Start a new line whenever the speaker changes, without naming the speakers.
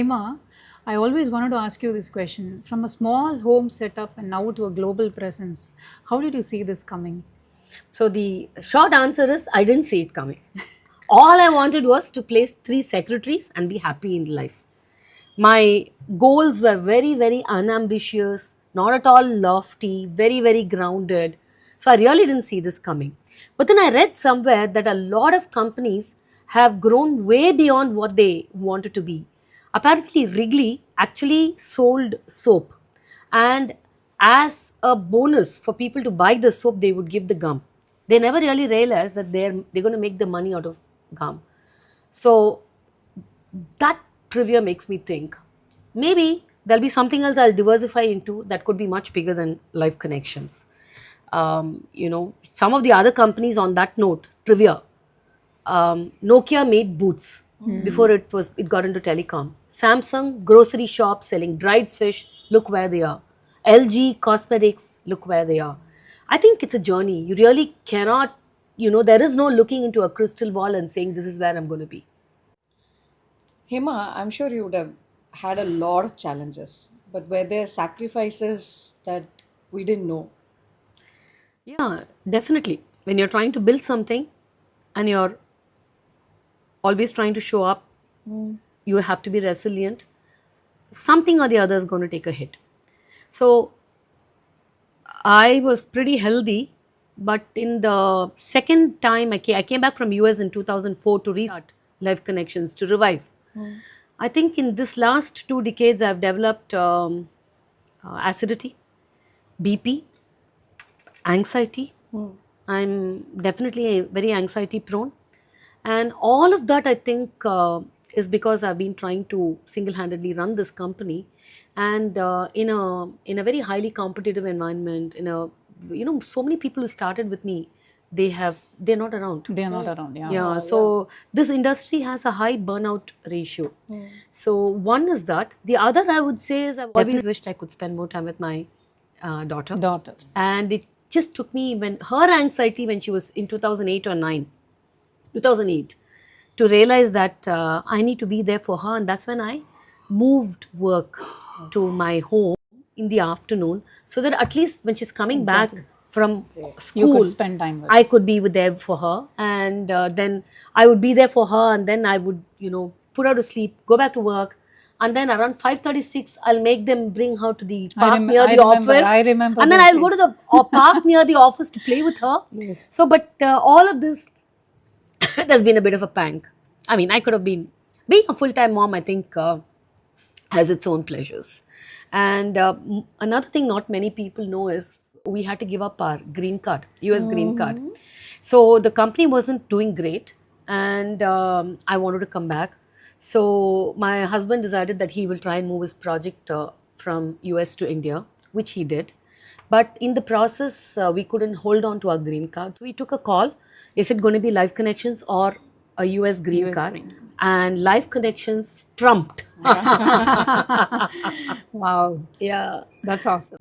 Hema, I always wanted to ask you this question. From a small home setup and now to a global presence, how did you see this coming?
So the short answer is I didn't see it coming. All I wanted was to place three secretaries and be happy in life. My goals were very, very unambitious, not at all lofty, very, very grounded. So I really didn't see this coming. But then I read somewhere that a lot of companies have grown way beyond what they wanted to be. Apparently, Wrigley actually sold soap, and as a bonus for people to buy the soap, they would give the gum. They never really realized that they're going to make the money out of gum. So that trivia makes me think maybe there'll be something else I'll diversify into that could be much bigger than Life Connections. Some of the other companies on that note, trivia. Nokia made boots before it got into telecom. Samsung grocery shop selling dried fish. Look where they are. LG cosmetics. Look where they are. I think it's a journey. You really cannot. There is no looking into a crystal ball and saying this is where I'm going to be.
Hema, I'm sure you would have had a lot of challenges, but were there sacrifices that we didn't know?
Yeah, definitely. When you're trying to build something and you're always trying to show up, you have to be resilient. Something or the other is going to take a hit. So I was pretty healthy, but in the second time I came back from US in 2004 to restart Life Connections, to revive. I think in this last 2 decades I've developed acidity, BP, anxiety. I'm definitely very anxiety prone. And all of that, I think, is because I've been trying to single-handedly run this company, and in a very highly competitive environment. So many people who started with me, they're not around.
They are not around, yeah.
Yeah, so this industry has a high burnout ratio. So one is that. The other I would say is I've always wished I could spend more time with my daughter.
Daughter.
And it just took me when her anxiety when she was in 2008 or 9, 2008, to realize that I need to be there for her. And that's when I moved work to my home in the afternoon, so that at least when she's coming back from
You
school,
could spend time with
I could be there for her. And then I would be there for her, and then I would, put her to sleep, go back to work. And then around 5:36, I'll make them bring her to the park near the office.
I remember.
And then
those
I'll go to
days.
the park near the office to play with her.
Yes.
So, but all of this, there's been a bit of a pang. I mean, I could have been, being a full-time mom, I think, has its own pleasures. And another thing not many people know is we had to give up our green card, US green card. So the company wasn't doing great, and I wanted to come back. So my husband decided that he will try and move his project from US to India, which he did. But in the process, we couldn't hold on to our green card. So we took a call. Is it going to be Life Connections or a US green
US
card?
green card.
And Life Connections trumped.
Wow,
Yeah.
that's awesome.